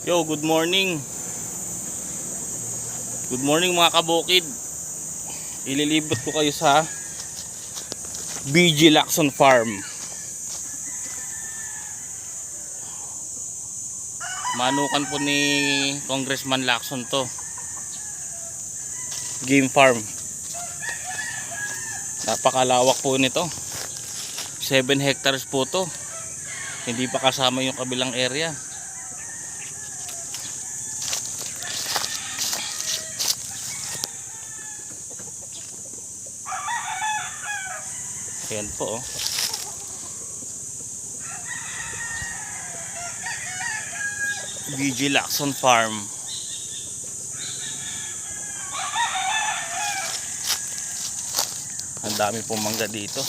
Yo, good morning. Good morning mga kabukid. Ililibot ko kayo sa BG Lacson Farm. Manukan po ni Congressman Lacson to. Game farm. Napakalawak po nito. 7 hectares po to. Hindi pa kasama yung kabilang area. Ayan po oh. BG Lacson Farm. Ang dami pong mangga dito.